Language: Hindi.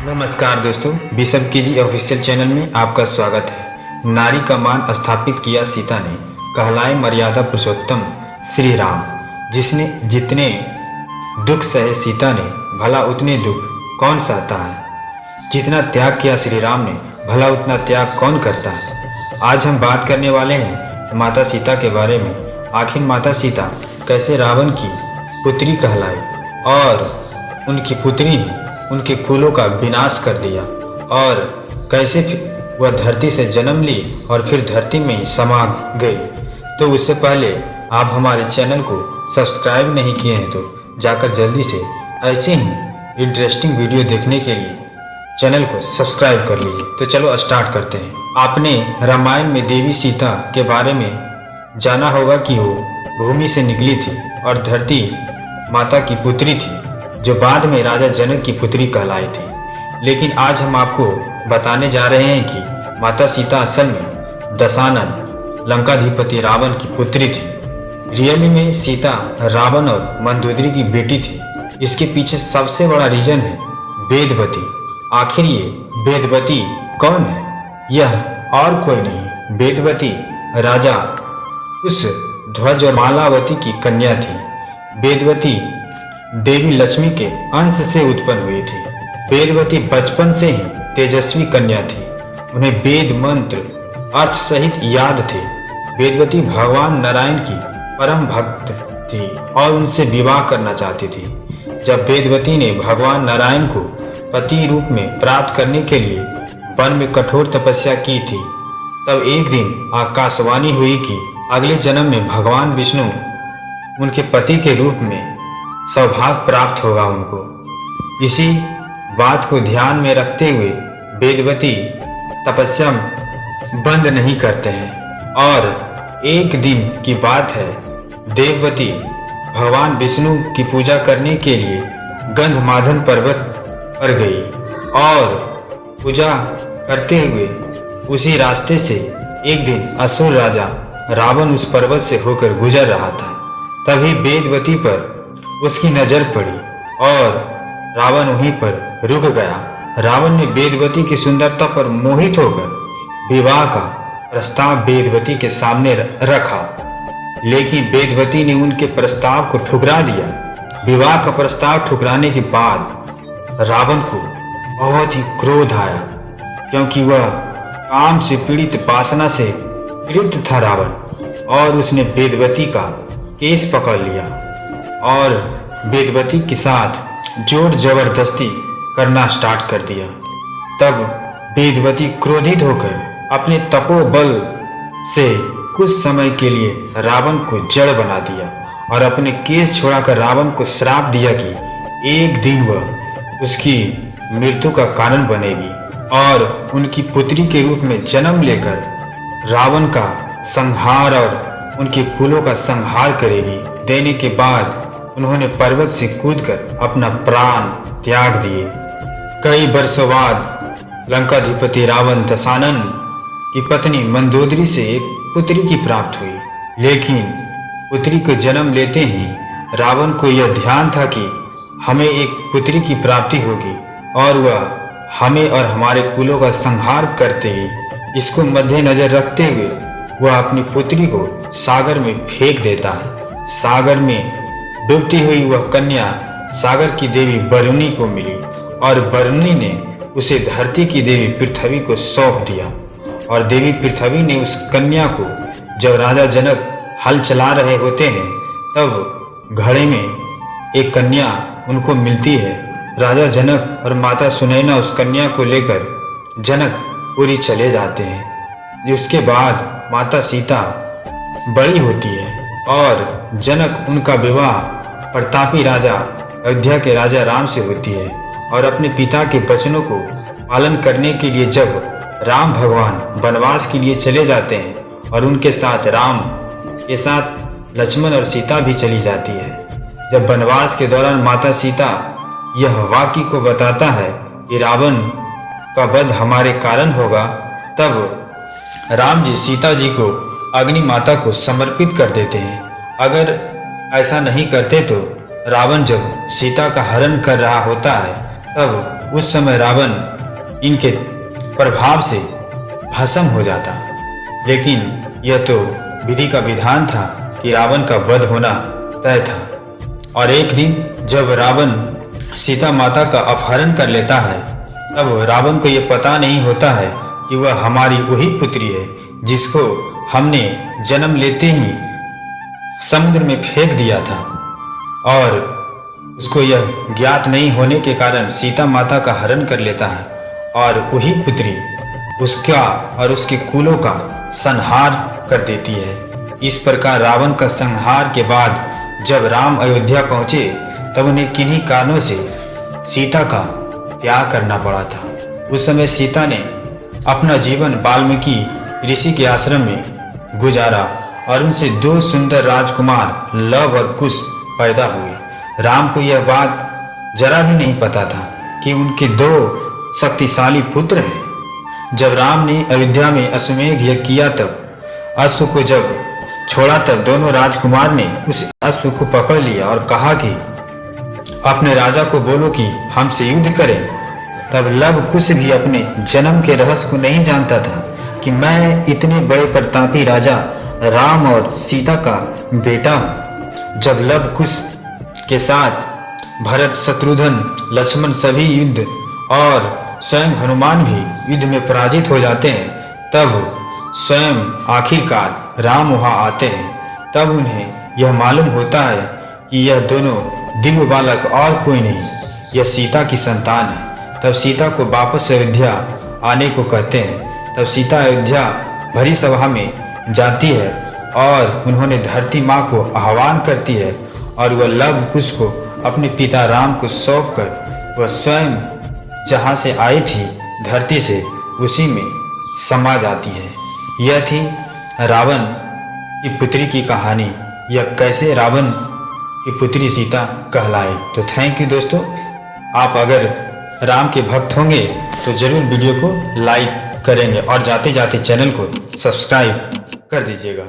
नमस्कार दोस्तों, बिशप केजी ऑफिशियल चैनल में आपका स्वागत है। नारी का मान स्थापित किया सीता ने, कहलाए मर्यादा पुरुषोत्तम श्री राम। जिसने जितने दुख सहे सीता ने, भला उतने दुख कौन सहता है। जितना त्याग किया श्री राम ने, भला उतना त्याग कौन करता है। आज हम बात करने वाले हैं माता सीता के बारे में। आखिर माता सीता कैसे रावण की पुत्री कहलाई और उनकी पुत्री ने उनके कुलों का विनाश कर दिया, और कैसे वह धरती से जन्म ली और फिर धरती में ही समा गई। तो उससे पहले आप हमारे चैनल को सब्सक्राइब नहीं किए हैं तो जाकर जल्दी से ऐसे ही इंटरेस्टिंग वीडियो देखने के लिए चैनल को सब्सक्राइब कर लीजिए। तो चलो स्टार्ट करते हैं। आपने रामायण में देवी सीता के बारे में जाना होगा कि वो भूमि से निकली थी और धरती माता की पुत्री थी, जो बाद में राजा जनक की पुत्री कहलाई थी। लेकिन आज हम आपको बताने जा रहे हैं कि माता सीता असल में दशानन लंकाधिपति रावण की पुत्री थी। रियली में सीता रावण और मंदोदरी की बेटी थी। इसके पीछे सबसे बड़ा रीजन है वेदवती। आखिर ये वेदवती कौन है? यह और कोई नहीं, वेदवती राजा उस ध्वज और मालावती की कन्या थी। वेदवती देवी लक्ष्मी के अंश से उत्पन्न हुई थी। वेदवती बचपन से ही तेजस्वी कन्या थी। उन्हें वेद मंत्र अर्थ सहित याद थे। वेदवती भगवान नारायण की परम भक्त थी और उनसे विवाह करना चाहती थी। जब वेदवती ने भगवान नारायण को पति रूप में प्राप्त करने के लिए वन में कठोर तपस्या की थी, तब एक दिन आकाशवाणी हुई कि अगले जन्म में भगवान विष्णु उनके पति के रूप में सौभाग्य प्राप्त होगा उनको। इसी बात को ध्यान में रखते हुए वेदवती तपस्या बंद नहीं करते हैं, और एक दिन की बात है, देववती भगवान विष्णु की पूजा करने के लिए गंधमादन पर्वत पर गई और पूजा करते हुए उसी रास्ते से एक दिन असुर राजा रावण उस पर्वत से होकर गुजर रहा था। तभी वेदवती पर उसकी नजर पड़ी और रावण वहीं पर रुक गया। रावण ने वेदवती की सुंदरता पर मोहित होकर विवाह का प्रस्ताव वेदवती के सामने रखा, लेकिन वेदवती ने उनके प्रस्ताव को ठुकरा दिया। विवाह का प्रस्ताव ठुकराने के बाद रावण को बहुत ही क्रोध आया, क्योंकि वह काम से पीड़ित वासना से पीड़ित था रावण, और उसने वेदवती का केस पकड़ लिया और वेदवती के साथ जोर जबरदस्ती करना स्टार्ट कर दिया। तब वेदवती क्रोधित होकर अपने तपोबल से कुछ समय के लिए रावण को जड़ बना दिया और अपने केस छोड़ाकर रावण को श्राप दिया कि एक दिन वह उसकी मृत्यु का कारण बनेगी और उनकी पुत्री के रूप में जन्म लेकर रावण का संहार और उनके कुलों का संहार करेगी। देने के बाद उन्होंने पर्वत से कूदकर अपना प्राण त्याग दिए। कई वर्षों बाद लंकाधिपति रावण दशानन की पत्नी मंदोदरी से एक पुत्री की प्राप्त हुई, लेकिन पुत्री को जन्म लेते ही रावण को यह ध्यान था कि हमें एक पुत्री की प्राप्ति होगी और वह हमें और हमारे कुलों का संहार करते ही, इसको मद्देनजर रखते हुए वह अपनी पुत्री को सागर में फेंक देता है। सागर में डूबती हुई वह कन्या सागर की देवी वरुणी को मिली और वरुणी ने उसे धरती की देवी पृथ्वी को सौंप दिया। और देवी पृथ्वी ने उस कन्या को, जब राजा जनक हल चला रहे होते हैं, तब घड़े में एक कन्या उनको मिलती है। राजा जनक और माता सुनैना उस कन्या को लेकर जनकपुरी चले जाते हैं। उसके बाद माता सीता बड़ी होती है और जनक उनका विवाह प्रतापी राजा अयोध्या के राजा राम से होती है। और अपने पिता के वचनों को पालन करने के लिए जब राम भगवान वनवास के लिए चले जाते हैं और उनके साथ राम के साथ लक्ष्मण और सीता भी चली जाती है। जब वनवास के दौरान माता सीता यह वाक्य को बताता है कि रावण का वध हमारे कारण होगा, तब राम जी सीता जी को अग्नि माता को समर्पित कर देते हैं। अगर ऐसा नहीं करते तो रावण जब सीता का हरण कर रहा होता है, तब उस समय रावण इनके प्रभाव से भस्म हो जाता। लेकिन यह तो विधि का विधान था कि रावण का वध होना तय था। और एक दिन जब रावण सीता माता का अपहरण कर लेता है, तब रावण को यह पता नहीं होता है कि वह हमारी वही पुत्री है जिसको हमने जन्म लेते ही समुद्र में फेंक दिया था। और उसको यह ज्ञात नहीं होने के कारण सीता माता का हरण कर लेता है और वही पुत्री उसका और उसके कुलों का संहार कर देती है। इस प्रकार रावण का संहार के बाद जब राम अयोध्या पहुंचे, तब उन्हें किन्हीं कारणों से सीता का त्याग करना पड़ा था। उस समय सीता ने अपना जीवन वाल्मीकि ऋषि के आश्रम में गुजारा और उनसे 2 सुंदर राजकुमार लव और कुश पैदा हुए। राम को यह बात जरा भी नहीं पता था कि उनके 2 शक्तिशाली पुत्र हैं। जब राम ने अयोध्या में अश्वमेध यज्ञ किया, तब अश्व को जब छोड़ा, तब दोनों राजकुमार ने उस अश्व को पकड़ लिया और कहा कि अपने राजा को बोलो कि हमसे युद्ध करें। तब लव कुश भी अपने जन्म के रहस्य को नहीं जानता था कि मैं इतने बड़े प्रतापी राजा राम और सीता का बेटा हूँ। जब लव कुश के साथ भरत, शत्रुघ्न, लक्ष्मण सभी युद्ध और स्वयं हनुमान भी युद्ध में पराजित हो जाते हैं, तब स्वयं आखिरकार राम वहाँ आते हैं। तब उन्हें यह मालूम होता है कि यह दोनों दिव्य बालक और कोई नहीं, यह सीता की संतान है। तब सीता को वापस अयोध्या आने को कहते हैं। तब सीता अयोध्या भरी सभा में जाती है और उन्होंने धरती माँ को आह्वान करती है और वह लव कुश को अपने पिता राम को सौंप कर वह स्वयं जहाँ से आई थी धरती से, उसी में समा जाती है। यह थी रावण की पुत्री की कहानी। यह कैसे रावण की पुत्री सीता कहलाई। तो थैंक यू दोस्तों। आप अगर राम के भक्त होंगे तो ज़रूर वीडियो को लाइक करेंगे और जाते जाते चैनल को सब्सक्राइब कर दीजिएगा।